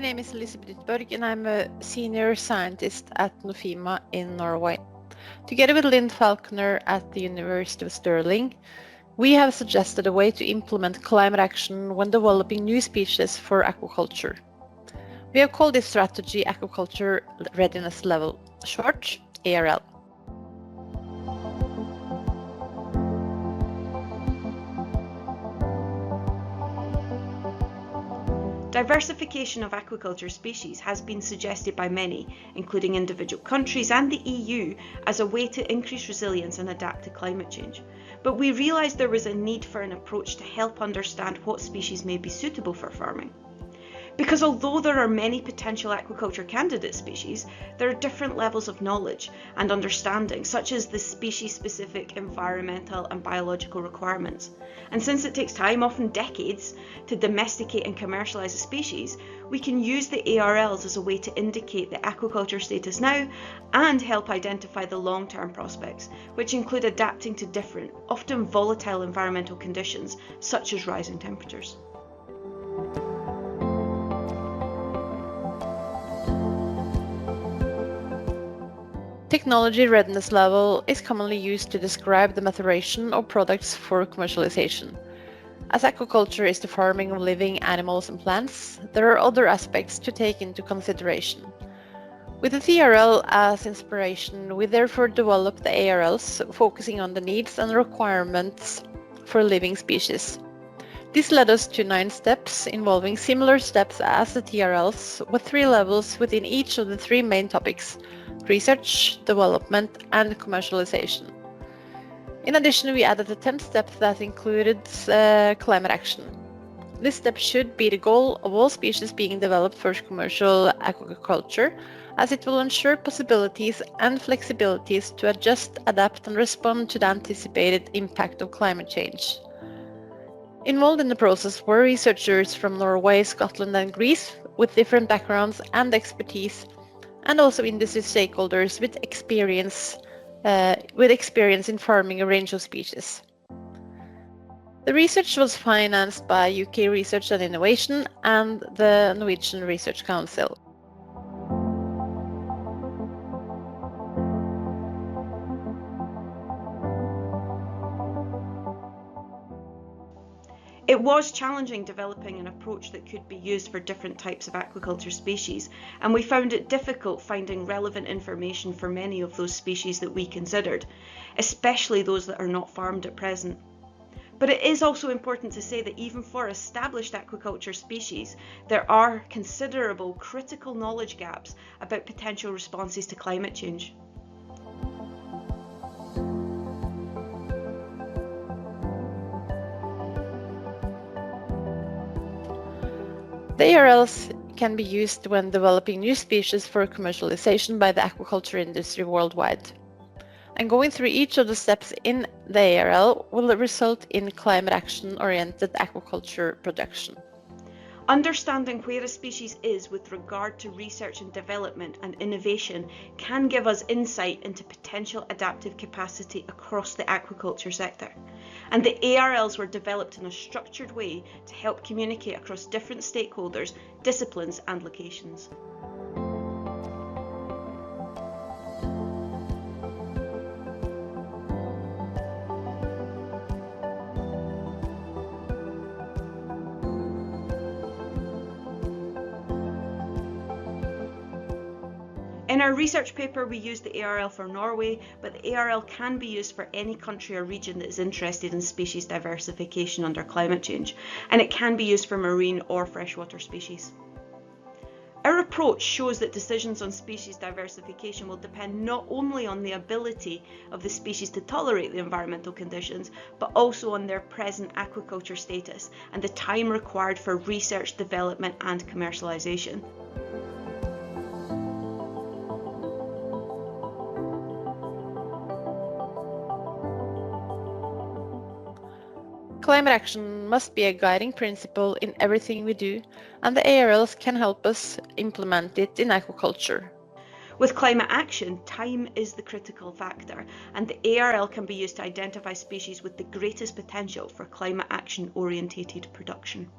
name is Elisabeth Borg and I'm a senior scientist at Nofima in Norway. Together with Lynn Falconer at the University of Stirling, we have suggested a way to implement climate action when developing new species for aquaculture. We have called this strategy Aquaculture Readiness Level, short ARL. Diversification of aquaculture species has been suggested by many, including individual countries and the EU, as a way to increase resilience and adapt to climate change. But we realised there was a need for an approach to help understand what species may be suitable for farming. Because although there are many potential aquaculture candidate species, there are different levels of knowledge and understanding, such as the species-specific environmental and biological requirements. And since it takes time, often decades, to domesticate and commercialise a species, we can use the ARLs as a way to indicate the aquaculture status now and help identify the long-term prospects, which include adapting to different, often volatile environmental conditions, such as rising temperatures. Technology readiness level is commonly used to describe the maturation of products for commercialization. As aquaculture is the farming of living animals and plants, there are other aspects to take into consideration. With the TRL as inspiration, we therefore developed the ARLs, focusing on the needs and requirements for living species. This led us to 9 steps involving similar steps as the TRLs, with 3 levels within each of the 3 main topics: research, development, and commercialization. In addition, we added a 10th step that included climate action. This step should be the goal of all species being developed for commercial aquaculture, as it will ensure possibilities and flexibilities to adjust, adapt, and respond to the anticipated impact of climate change. Involved in the process were researchers from Norway, Scotland, and Greece with different backgrounds and expertise, and also industry stakeholders with experience in farming a range of species. The research was financed by UK Research and Innovation and the Norwegian Research Council. It was challenging developing an approach that could be used for different types of aquaculture species, and we found it difficult finding relevant information for many of those species that we considered, especially those that are not farmed at present. But it is also important to say that even for established aquaculture species, there are considerable critical knowledge gaps about potential responses to climate change. The ARLs can be used when developing new species for commercialization by the aquaculture industry worldwide. And going through each of the steps in the ARL will result in climate action-oriented aquaculture production. Understanding where a species is with regard to research and development and innovation can give us insight into potential adaptive capacity across the aquaculture sector. And the ARLs were developed in a structured way to help communicate across different stakeholders, disciplines, and locations. In our research paper, we used the ARL for Norway, but the ARL can be used for any country or region that is interested in species diversification under climate change, and it can be used for marine or freshwater species. Our approach shows that decisions on species diversification will depend not only on the ability of the species to tolerate the environmental conditions, but also on their present aquaculture status and the time required for research, development, and commercialization. Climate action must be a guiding principle in everything we do, and the ARLs can help us implement it in aquaculture. With climate action, time is the critical factor, and the ARL can be used to identify species with the greatest potential for climate action-orientated production.